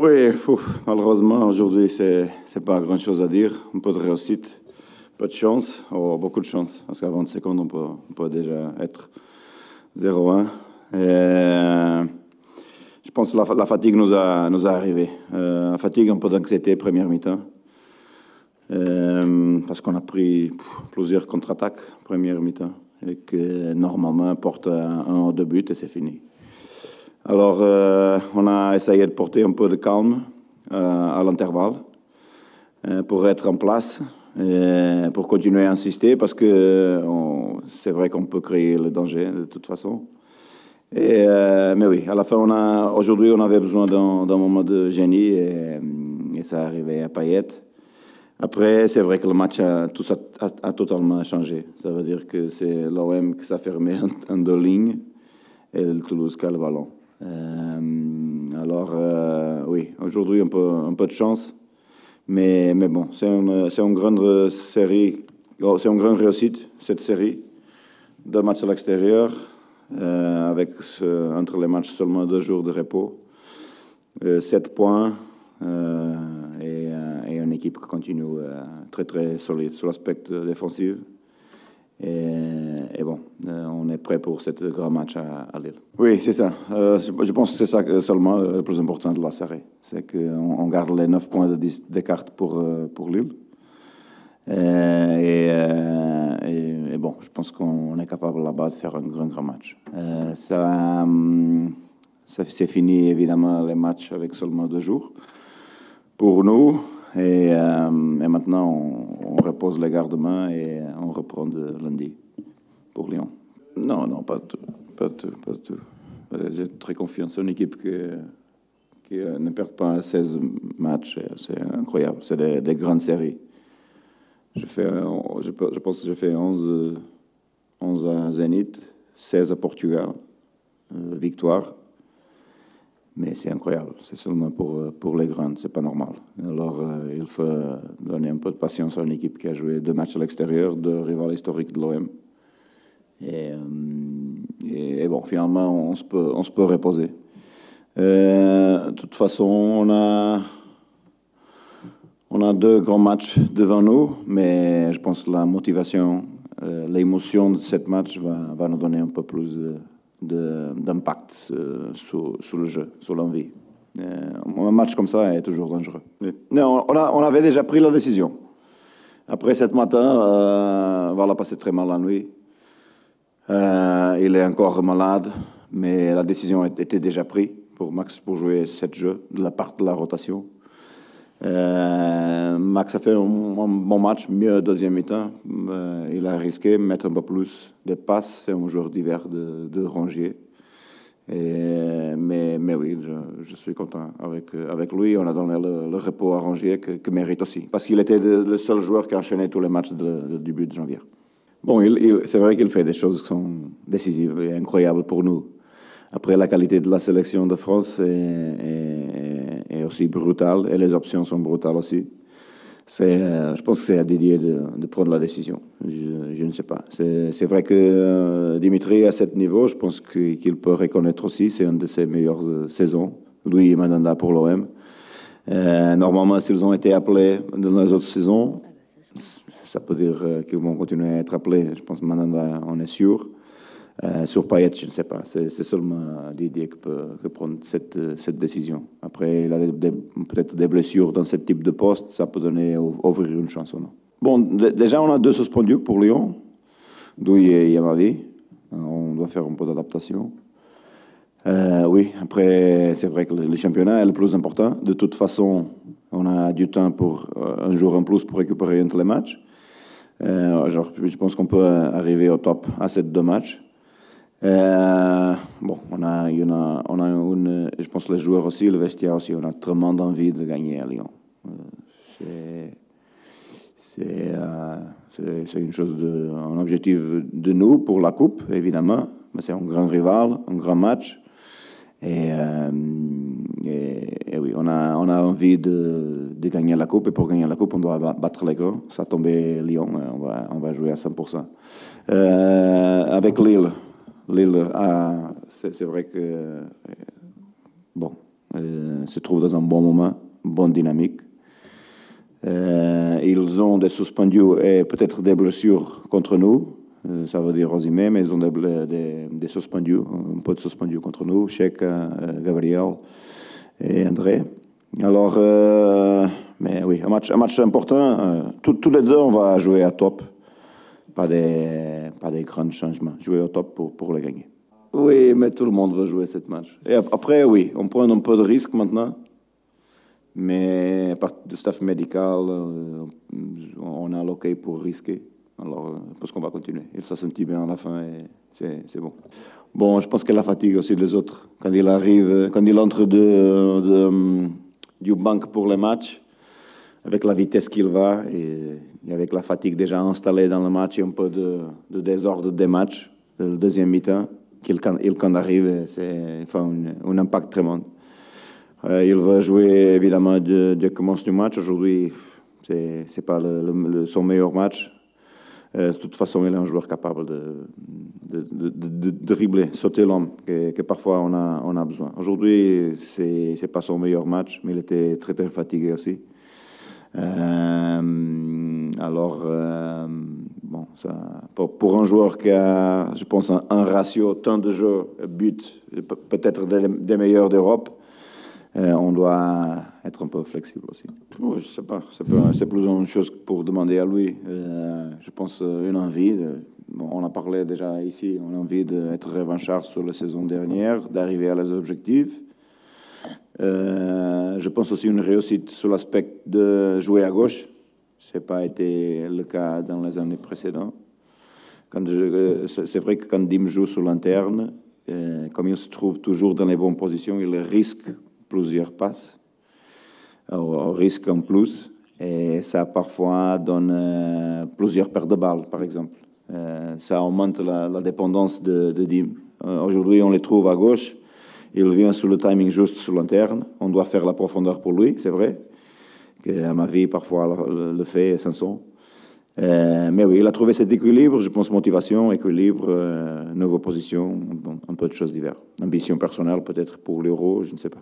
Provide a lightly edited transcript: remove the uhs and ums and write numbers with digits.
Oui, malheureusement, aujourd'hui, c'est pas grand-chose à dire. Un peu de réussite, peu de chance, beaucoup de chance. Parce qu'à 20 secondes, on peut déjà être 0-1. Je pense que la fatigue nous a arrivé. La fatigue, un peu d'anxiété, première mi-temps. Parce qu'on a pris plusieurs contre-attaques, première mi-temps. Et que normalement, porte un ou deux buts et c'est fini. Alors, on a essayé de porter un peu de calme à l'intervalle pour être en place, et pour continuer à insister, parce que c'est vrai qu'on peut créer le danger de toute façon. Mais oui, à la fin, aujourd'hui, on avait besoin d'un moment de génie et ça arrivait à Payet. Après, c'est vrai que le match a totalement changé. Ça veut dire que c'est l'OM qui s'est fermé en deux lignes et le Toulouse qui a le ballon. Alors, oui, aujourd'hui, un peu de chance. Mais bon, c'est une grande série, c'est une grande réussite, cette série. 2 matchs à l'extérieur, avec entre les matchs seulement 2 jours de repos. 7 points et une équipe qui continue très très solide sur l'aspect défensif. Et bon, on est prêt pour ce grand match à Lille. Oui, c'est ça. Je pense que c'est ça seulement le plus important de la série. C'est qu'on garde les 9 points d'écart pour Lille. Et bon, je pense qu'on est capable là-bas de faire un grand match. C'est fini, évidemment, les matchs avec seulement 2 jours pour nous. Et maintenant, on repose les gardes-mains et on reprend de lundi pour Lyon. Non, pas tout. J'ai très confiance en une équipe qui ne perd pas 16 matchs. C'est incroyable. C'est des grandes séries. Je pense que j'ai fait 11 à Zénith, 16 à Portugal, victoire. Mais c'est incroyable, c'est seulement pour les grandes, c'est pas normal. Alors, il faut donner un peu de patience à une équipe qui a joué 2 matchs à l'extérieur, 2 rivales historiques de l'OM. Et bon, finalement, on se peut reposer. De toute façon, on a 2 grands matchs devant nous, mais je pense que la motivation, l'émotion de ce match va nous donner un peu plus d'impact sur le jeu, sur l'envie. Un match comme ça est toujours dangereux. Non, on avait déjà pris la décision. Après 7 matin, voilà, passé très mal la nuit. Il est encore malade, mais la décision était déjà prise pour Max pour jouer 7 jeux de la part de la rotation. Max a fait un bon match, mieux deuxième mi-temps. Il a risqué de mettre un peu plus de passes. C'est un joueur d'hiver de Rongier. Mais oui, je suis content avec lui. On a donné le repos à Rongier que mérite aussi. Parce qu'il était le seul joueur qui a enchaîné tous les matchs du début de janvier. Bon, c'est vrai qu'il fait des choses qui sont décisives et incroyables pour nous. Après, la qualité de la sélection de France est aussi brutale et les options sont brutales aussi. Je pense que c'est à Didier de prendre la décision. Je ne sais pas. C'est vrai que Dimitri, à ce niveau, je pense qu'il peut reconnaître aussi. C'est une de ses meilleures saisons. Lui et Mandanda pour l'OM. Normalement, s'ils ont été appelés dans les autres saisons, ça peut dire qu'ils vont continuer à être appelés. Je pense que Mandanda, on est sûr. Sur Payet, je ne sais pas. C'est seulement Didier qui peut prendre cette décision. Après, il a peut-être des blessures dans ce type de poste. Ça peut ouvrir une chance ou non. Bon, déjà, on a 2 suspendus pour Lyon, Douy et Yamavi. On doit faire un peu d'adaptation. Oui, après, c'est vrai que le championnat est le plus important. De toute façon, on a du temps pour un jour en plus pour récupérer entre les matchs. Je pense qu'on peut arriver au top à ces 2 matchs. Bon, je pense les joueurs aussi, le vestiaire aussi, on a tellement d'envie de gagner à Lyon. C'est une chose, un objectif de nous pour la coupe, évidemment, mais c'est un grand rival, un grand match. Et oui, on a envie de gagner la coupe, et pour gagner la coupe, on doit battre les grands. Ça tombait Lyon, on va jouer à 100%. Avec Lille, c'est vrai que bon, se trouvent dans un bon moment, une bonne dynamique. Ils ont des suspendus et peut-être des blessures contre nous. Ça veut dire Osimhen, mais ils ont des suspendus, un peu de suspendus contre nous, Cheikh, Gabriel et André. Alors, mais oui, un match important. Tous les deux, on va jouer à top. Pas des grands changements. Jouer au top pour le gagner. Oui, mais tout le monde va jouer ce match. Et après, oui, on prend un peu de risque maintenant. Mais par le staff médical, on a l'OK pour risquer. Alors, je pense qu'on va continuer. Il s'est senti bien à la fin et c'est bon. Bon, je pense que la fatigue aussi des autres. Quand il arrive, quand il entre du banc pour le match, avec la vitesse qu'il va et avec la fatigue déjà installée dans le match et un peu de désordre des matchs, le deuxième mi-temps, quand arrive, c'est un impact très bon. Il va jouer évidemment dès commence du match. Aujourd'hui, c'est pas son meilleur match. De toute façon, il est un joueur capable de dribbler, sauter l'homme, que parfois on a besoin. Aujourd'hui, c'est pas son meilleur match, mais il était très très fatigué aussi. Alors, bon, ça, pour un joueur qui a, je pense, un ratio temps de jeu, but, peut-être des meilleurs d'Europe, on doit être un peu flexible aussi. Oh, je sais pas, c'est plus une chose pour demander à lui. Je pense une envie. Bon, on a parlé déjà ici, une envie d'être revanchard sur la saison dernière, d'arriver à les objectifs. Je pense aussi une réussite sur l'aspect de jouer à gauche. Ce n'a pas été le cas dans les années précédentes. C'est vrai que quand Dim joue sur l'interne, comme il se trouve toujours dans les bonnes positions, il risque plusieurs passes, au risque en plus, et ça parfois donne plusieurs pertes de balles, par exemple. Ça augmente la dépendance de Dim. Aujourd'hui, on les trouve à gauche, il vient sur le timing juste sur l'interne, on doit faire la profondeur pour lui, c'est vrai, que à ma vie, parfois, le fait sans son. Mais oui, il a trouvé cet équilibre, je pense, motivation, équilibre, nouvelle position, un peu de choses diverses. Ambition personnelle peut-être pour l'Euro, je ne sais pas.